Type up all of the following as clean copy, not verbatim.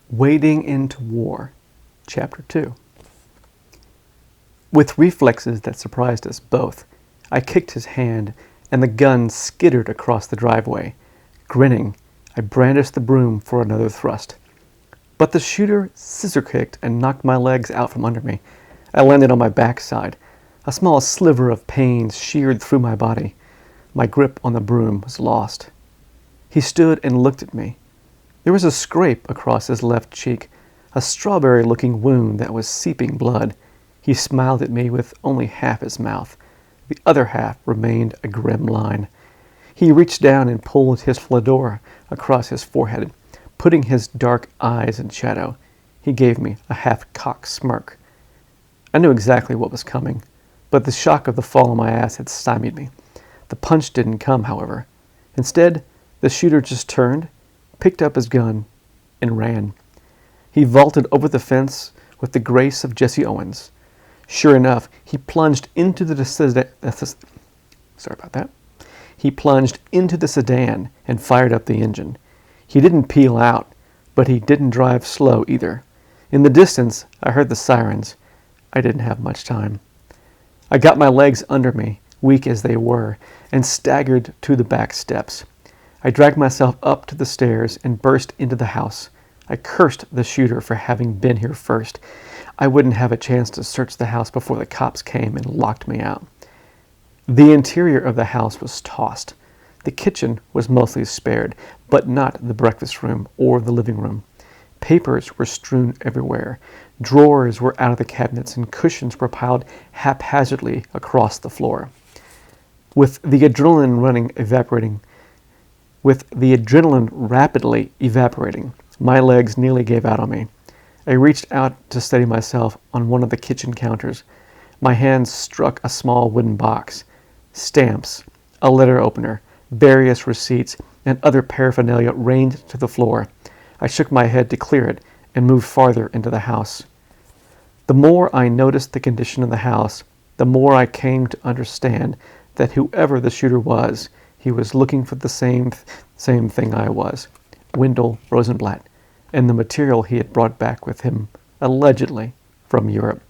Wading into War, Chapter 2. With reflexes that surprised us both, I kicked his hand, and the gun skittered across the driveway. Grinning, I brandished the broom for another thrust. But the shooter scissor-kicked and knocked my legs out from under me. I landed on my backside. A small sliver of pain sheared through my body. My grip on the broom was lost. He stood and looked at me. There was a scrape across his left cheek, a strawberry-looking wound that was seeping blood. He smiled at me with only half his mouth. The other half remained a grim line. He reached down and pulled his fedora across his forehead, putting his dark eyes in shadow. He gave me a half-cocked smirk. I knew exactly what was coming, but the shock of the fall on my ass had stymied me. The punch didn't come, however. Instead, the shooter just turned, picked up his gun, and ran. He vaulted over the fence with the grace of Jesse Owens. Sure enough, he plunged into the sedan and fired up the engine. He didn't peel out, but he didn't drive slow either. In the distance, I heard the sirens. I didn't have much time. I got my legs under me, weak as they were, and staggered to the back steps. I dragged myself up to the stairs and burst into the house. I cursed the shooter for having been here first. I wouldn't have a chance to search the house before the cops came and locked me out. The interior of the house was tossed. The kitchen was mostly spared, but not the breakfast room or the living room. Papers were strewn everywhere. Drawers were out of the cabinets, and cushions were piled haphazardly across the floor. With the adrenaline rapidly evaporating, my legs nearly gave out on me. I reached out to steady myself on one of the kitchen counters. My hands struck a small wooden box. Stamps, a letter opener, various receipts, and other paraphernalia rained to the floor. I shook my head to clear it and moved farther into the house. The more I noticed the condition of the house, the more I came to understand that whoever the shooter was, he was looking for the same thing I was, Wendell Rosenblatt, and the material he had brought back with him, allegedly, from Europe.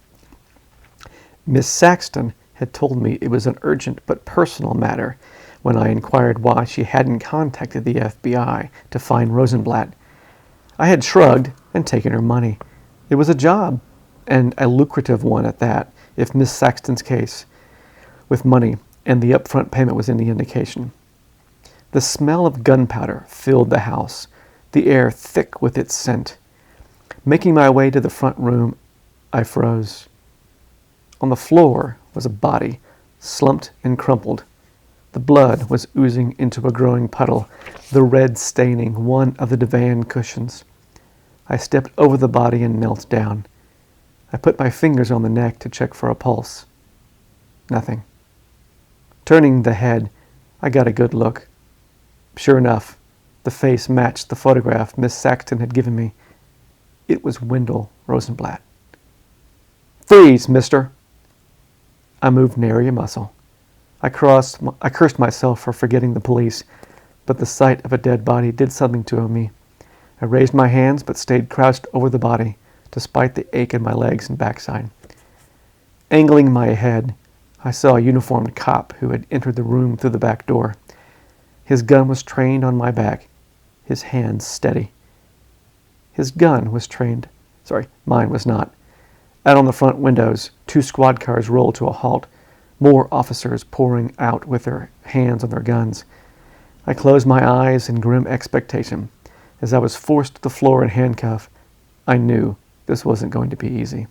Miss Saxton had told me it was an urgent but personal matter when I inquired why she hadn't contacted the FBI to find Rosenblatt. I had shrugged and taken her money. It was a job, and a lucrative one at that, if Miss Saxton's case with money and the upfront payment was any indication. The smell of gunpowder filled the house, the air thick with its scent. Making my way to the front room, I froze. On the floor was a body, slumped and crumpled. The blood was oozing into a growing puddle, the red staining one of the divan cushions. I stepped over the body and knelt down. I put my fingers on the neck to check for a pulse. Nothing. Turning the head, I got a good look. Sure enough, the face matched the photograph Miss Saxton had given me. It was Wendell Rosenblatt. "Freeze, mister!" I moved nary a muscle. I cursed myself for forgetting the police, but the sight of a dead body did something to me. I raised my hands but stayed crouched over the body, despite the ache in my legs and backside. Angling my head, I saw a uniformed cop who had entered the room through the back door. His gun was trained on my back, his hands steady. His gun was trained. Mine was not. Out on the front windows, 2 squad cars rolled to a halt, more officers pouring out with their hands on their guns. I closed my eyes in grim expectation. As I was forced to the floor in handcuff, I knew this wasn't going to be easy.